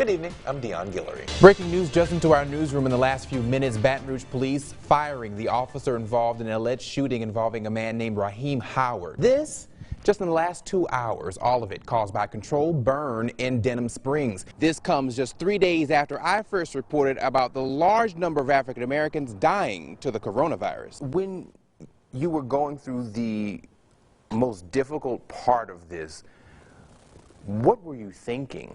Good evening, I'm Deon Guillory. Breaking news just into our newsroom in the last few minutes. Baton Rouge police firing the officer involved in an alleged shooting involving a man named Raheem Howard. This just in the last 2 hours, all of it caused by a controlled burn in Denham Springs. This comes just 3 days after I first reported about the large number of African Americans dying to the coronavirus. When you were going through the most difficult part of this, what were you thinking?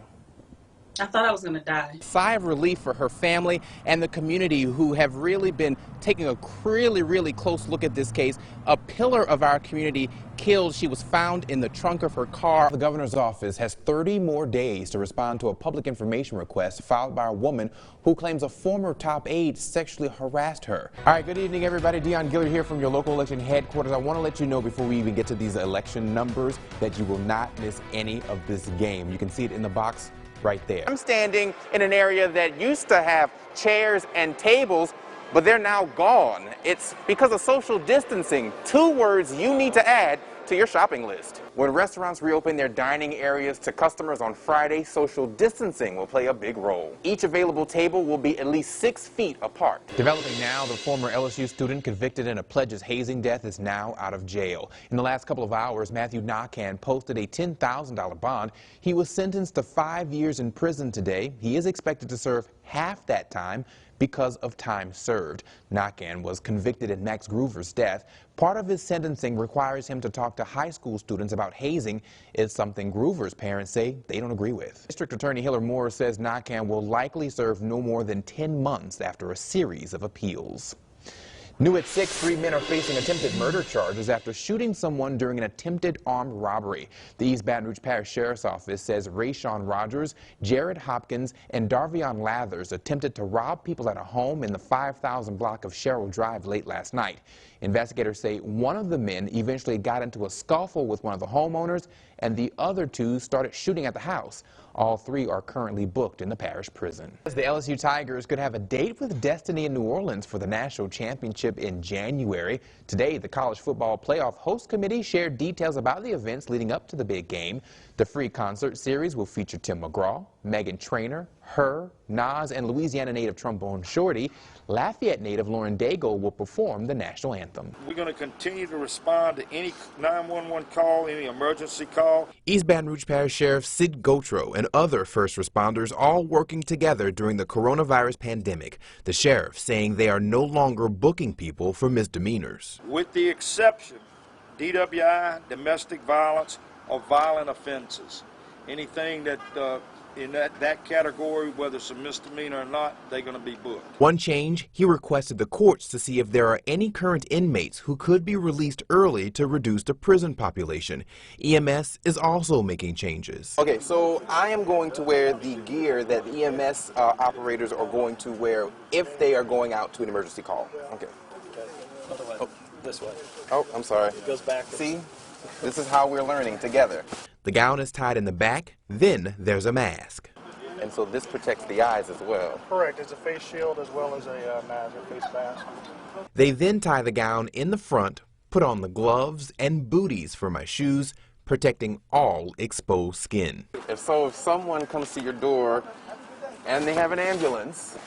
I thought I was going to die. Sigh of relief for her family and the community who have really been taking a really close look at this case. A pillar of our community killed. She was found in the trunk of her car. The governor's office has 30 more days to respond to a public information request filed by a woman who claims a former top aide sexually harassed her. All right, good evening, everybody. Deon Guillory here from your local election headquarters. I want to let you know before we even get to these election numbers that you will not miss any of this game. You can see it in the box right there. I'm standing in an area that used to have chairs and tables, but they're now gone. It's because of social distancing. 2 words you need to add to your shopping list. When restaurants reopen their dining areas to customers on Friday, social distancing will play a big role. Each available table will be at least 6 feet apart. Developing now, the former LSU student convicted in a Pledge's hazing death is now out of jail. In the last couple of hours, Matthew Nakan posted a $10,000 bond. He was sentenced to 5 years in prison today. He is expected to serve half that time because of time served. Nakan was convicted in Max Groover's death. Part of his sentencing requires him to talk to high school students about hazing. It's something Groover's parents say they don't agree with. District Attorney Hiller Moore says Nakan will likely serve no more than 10 months after a series of appeals. New at 6, 3 men are facing attempted murder charges after shooting someone during an attempted armed robbery. The East Baton Rouge Parish Sheriff's Office says Rayshawn Rogers, Jared Hopkins, and Darvion Lathers attempted to rob people at a home in the 5,000 block of Sherrill Drive late last night. Investigators say one of the men eventually got into a scuffle with one of the homeowners, and the other 2 started shooting at the house. All 3 are currently booked in the parish prison. The LSU Tigers could have a date with destiny in New Orleans for the national championship in January. Today, the College Football Playoff Host Committee shared details about the events leading up to the big game. The free concert series will feature Tim McGraw, Meghan Trainor, Her, Nas, and Louisiana native trombone Shorty. Lafayette native Lauren Daigle will perform the national anthem. We're going to continue to respond to any 911 call, any emergency call. East Baton Rouge Parish Sheriff Sid Gautreaux and other first responders all working together during the coronavirus pandemic. The sheriff saying they are no longer booking people for misdemeanors. With the exception, DWI, domestic violence, or violent offenses. Anything that in that category, whether it's a misdemeanor or not, they're going to be booked. One change, he requested the courts to see if there are any current inmates who could be released early to reduce the prison population. EMS is also making changes. Okay, so I am going to wear the gear that the EMS operators are going to wear if they are going out to an emergency call. Okay. Oh. This way. Oh, I'm sorry. It goes backwards. See? This is how we're learning together. The gown is tied in the back, then there's a mask. And so this protects the eyes as well. Correct. It's a face shield as well as a mask, a face mask. They then tie the gown in the front, put on the gloves and booties for my shoes, protecting all exposed skin. If someone comes to your door and they have an ambulance,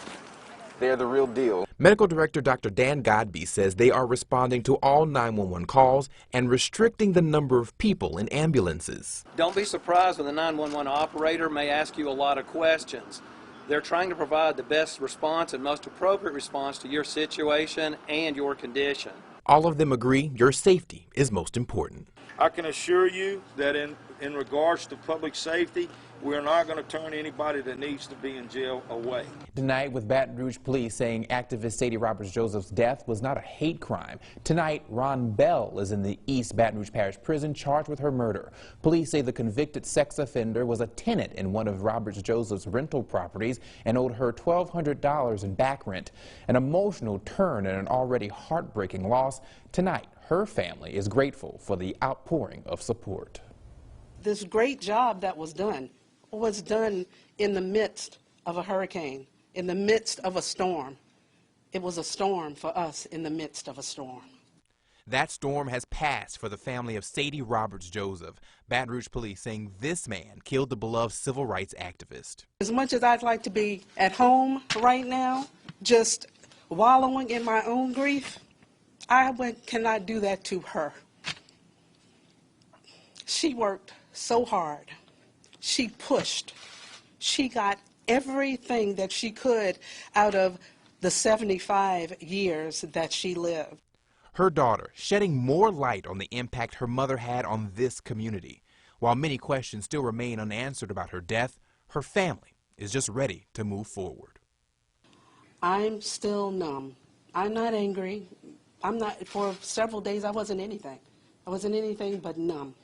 they're the real deal. Medical Director Dr. Dan Godby says they are responding to all 911 calls and restricting the number of people in ambulances. Don't be surprised when the 911 operator may ask you a lot of questions. They're trying to provide the best response and most appropriate response to your situation and your condition. All of them agree your safety is most important. I can assure you that in regards to public safety, we're not going to turn anybody that needs to be in jail away. Tonight, with Baton Rouge police saying activist Sadie Roberts-Joseph's death was not a hate crime. Tonight, Ron Bell is in the East Baton Rouge Parish Prison charged with her murder. Police say the convicted sex offender was a tenant in one of Roberts-Joseph's rental properties and owed her $1,200 in back rent. An emotional turn and an already heartbreaking loss. Tonight, her family is grateful for the outpouring of support. This great job that was done in the midst of a hurricane, in the midst of a storm. It was a storm for us in the midst of a storm. That storm has passed for the family of Sadie Roberts Joseph. Baton Rouge police saying this man killed the beloved civil rights activist. As much as I'd like to be at home right now, just wallowing in my own grief, I cannot do that to her. She worked so hard. She pushed. She got everything that she could out of the 75 years that she lived. Her daughter shedding more light on the impact her mother had on this community. While many questions still remain unanswered about her death, her family is just ready to move forward. I'm still numb. I'm not angry. For several days I wasn't anything. I wasn't anything but numb.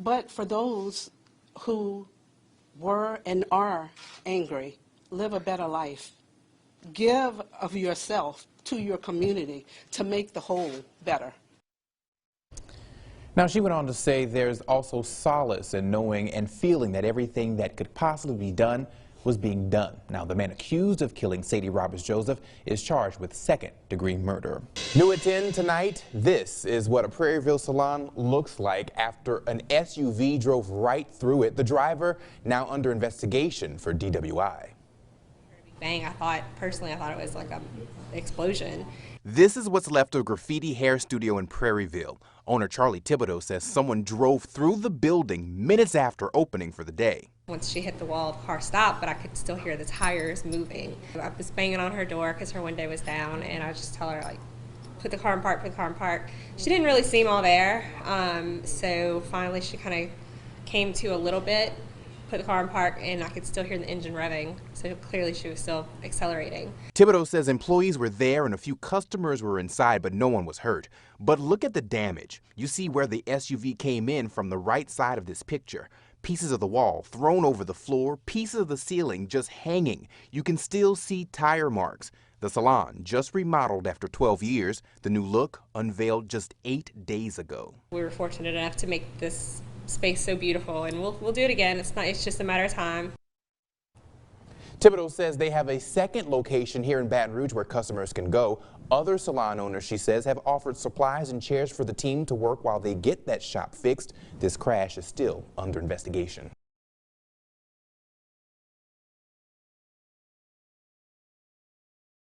But for those who were and are angry, live a better life. Give of yourself to your community to make the whole better. Now, she went on to say there's also solace in knowing and feeling that everything that could possibly be done was being done. Now, the man accused of killing Sadie Roberts Joseph is charged with second-degree murder. New at 10 tonight, this is what a Prairieville salon looks like after an SUV drove right through it. The driver now under investigation for DWI. Bang, personally I thought it was like an explosion. This is what's left of a graffiti hair studio in Prairieville. Owner Charlie Thibodeau says someone drove through the building minutes after opening for the day. Once she hit the wall, the car stopped, but I could still hear the tires moving. I was banging on her door because her window was down, and I just tell her, like, put the car in park, put the car in park. She didn't really seem all there, so finally she kind of came to a little bit, put the car in park, and I could still hear the engine revving, so clearly she was still accelerating. Thibodeau says employees were there and a few customers were inside, but no one was hurt. But look at the damage. You see where the SUV came in from the right side of this picture. Pieces of the wall thrown over the floor, pieces of the ceiling just hanging. You can still see tire marks. The salon, just remodeled after 12 years, the new look unveiled just 8 days ago. We were fortunate enough to make this space so beautiful, and we'll do it again. It's just a matter of time. Thibodeau says they have a second location here in Baton Rouge where customers can go. Other salon owners, she says, have offered supplies and chairs for the team to work while they get that shop fixed. This crash is still under investigation.